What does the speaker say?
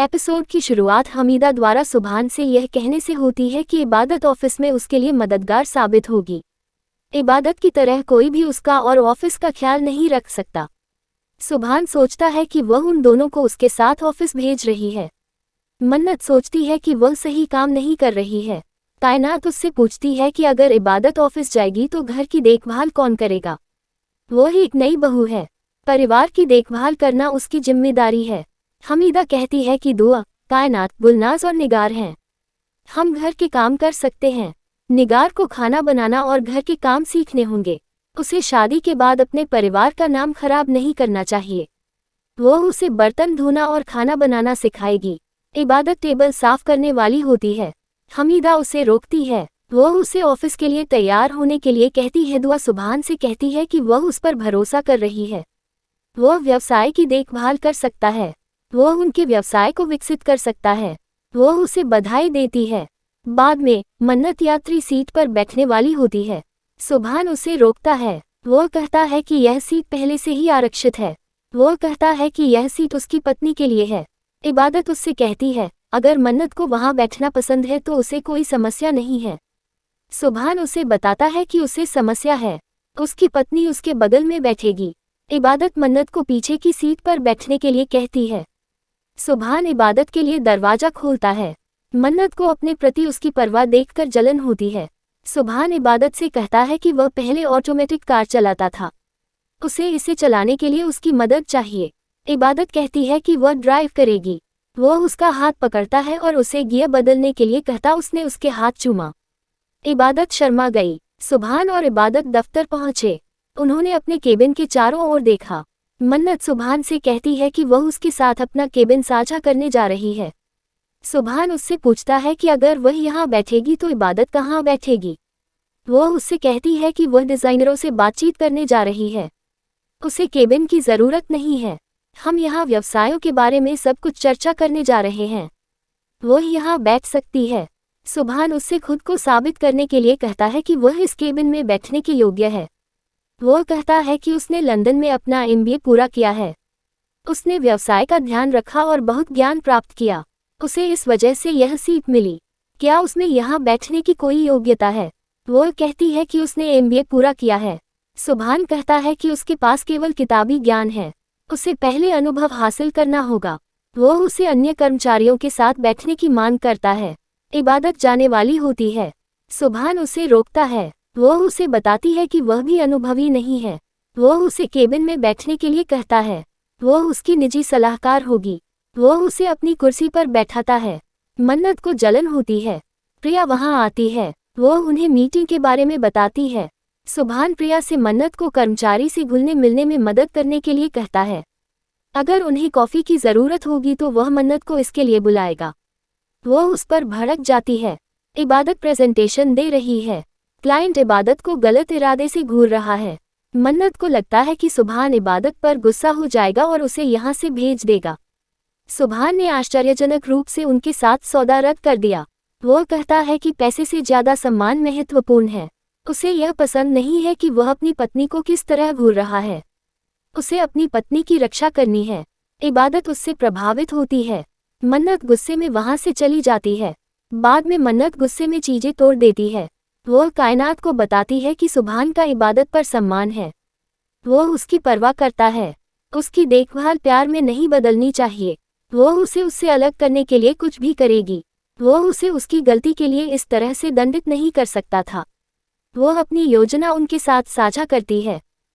Episode की शुरुआत हमीदा द्वारा सुभान से यह कहने से होती है कि इबादत ऑफिस में उसके लिए मददगार साबित होगी। इबादत की तरह कोई भी उसका और ऑफिस का ख्याल नहीं रख सकता। सुभान सोचता है कि वह उन दोनों को उसके साथ ऑफिस भेज रही है। मन्नत सोचती है कि वह सही काम नहीं कर रही है। कायनात उससे पूछती है कि अगर इबादत ऑफिस जाएगी तो घर की देखभाल कौन करेगा। वह एक नई बहू है, परिवार की देखभाल करना उसकी जिम्मेदारी है। हमीदा कहती है कि दुआ, कायनात, गुलनाज और निगार हैं। हम घर के काम कर सकते हैं। निगार को खाना बनाना और घर के काम सीखने होंगे। उसे शादी के बाद अपने परिवार का नाम खराब नहीं करना चाहिए। वह उसे बर्तन धोना और खाना बनाना सिखाएगी। इबादत टेबल साफ करने वाली होती है। हमीदा उसे रोकती है। वह उसे ऑफिस के लिए तैयार होने के लिए कहती है। दुआ सुभान से कहती है कि वह उस पर भरोसा कर रही है। वह व्यवसाय की देखभाल कर सकता है। वह उनके व्यवसाय को विकसित कर सकता है। वह उसे बधाई देती है। बाद में मन्नत यात्री सीट पर बैठने वाली होती है। सुभान उसे रोकता है। वह कहता है कि यह सीट पहले से ही आरक्षित है। वह कहता है कि यह सीट उसकी पत्नी के लिए है। इबादत उससे कहती है अगर मन्नत को वहां बैठना पसंद है तो उसे कोई समस्या नहीं है। सुभान उसे बताता है कि उसे समस्या है। उसकी पत्नी उसके बगल में बैठेगी। इबादत मन्नत को पीछे की सीट पर बैठने के लिए कहती है। सुभान इबादत के लिए दरवाजा खोलता है। मन्नत को अपने प्रति उसकी परवाह देखकर जलन होती है। सुभान इबादत से कहता है कि वह पहले ऑटोमेटिक कार चलाता था, उसे इसे चलाने के लिए उसकी मदद चाहिए। इबादत कहती है कि वह ड्राइव करेगी। वह उसका हाथ पकड़ता है और उसे गियर बदलने के लिए कहता उसने उसके हाथ चूमा। इबादत शर्मा गई। सुभान और इबादत दफ्तर पहुंचे। उन्होंने अपने केबिन के चारों ओर देखा। मन्नत सुभान से कहती है कि वह उसके साथ अपना केबिन साझा करने जा रही है। सुभान उससे पूछता है कि अगर वह यहाँ बैठेगी तो इबादत कहाँ बैठेगी। वह उससे कहती है कि वह डिज़ाइनरों से बातचीत करने जा रही है। उसे केबिन की ज़रूरत नहीं है। हम यहाँ व्यवसायों के बारे में सब कुछ चर्चा करने जा रहे हैं। वह यहाँ बैठ सकती है। सुभान उससे खुद को साबित करने के लिए कहता है कि वह इस केबिन में बैठने के योग्य है। वह कहता है कि उसने लंदन में अपना MBA पूरा किया है। उसने व्यवसाय का ध्यान रखा और बहुत ज्ञान प्राप्त किया। उसे इस वजह से यह सीट मिली। क्या उसमें यहाँ बैठने की कोई योग्यता है? वह कहती है कि उसने MBA पूरा किया है। सुभान कहता है कि उसके पास केवल किताबी ज्ञान है। उसे पहले अनुभव हासिल करना होगा। वह उसे अन्य कर्मचारियों के साथ बैठने की मांग करता है। इबादत जाने वाली होती है। सुभान उसे रोकता है। वह उसे बताती है कि वह भी अनुभवी नहीं है। वह उसे केबिन में बैठने के लिए कहता है। वह उसकी निजी सलाहकार होगी। वह उसे अपनी कुर्सी पर बैठाता है। मन्नत को जलन होती है। प्रिया वहां आती है। वह उन्हें मीटिंग के बारे में बताती है। सुभान प्रिया से मन्नत को कर्मचारी से घुलने मिलने में मदद करने के लिए कहता है। अगर उन्हें कॉफ़ी की ज़रूरत होगी तो वह मन्नत को इसके लिए बुलाएगा। वह उस पर भड़क जाती है। इबादत प्रेजेंटेशन दे रही है। क्लाइंट इबादत को गलत इरादे से घूर रहा है। मन्नत को लगता है कि सुभान इबादत पर गुस्सा हो जाएगा और उसे यहाँ से भेज देगा। सुभान ने आश्चर्यजनक रूप से उनके साथ सौदा रद्द कर दिया। वह कहता है कि पैसे से ज़्यादा सम्मान महत्वपूर्ण है। उसे यह पसंद नहीं है कि वह अपनी पत्नी को किस तरह घूर रहा है। उसे अपनी पत्नी की रक्षा करनी है। इबादत उससे प्रभावित होती है। मन्नत गुस्से में वहाँ से चली जाती है। बाद में मन्नत गुस्से में चीज़ें तोड़ देती है। वह कायनात को बताती है कि सुभान का इबादत पर सम्मान है। वह उसकी परवाह करता है। उसकी देखभाल प्यार में नहीं बदलनी चाहिए। वह उसे उससे अलग करने के लिए कुछ भी करेगी। वह उसे उसकी गलती के लिए इस तरह से दंडित नहीं कर सकता था। वह अपनी योजना उनके साथ साझा करती है।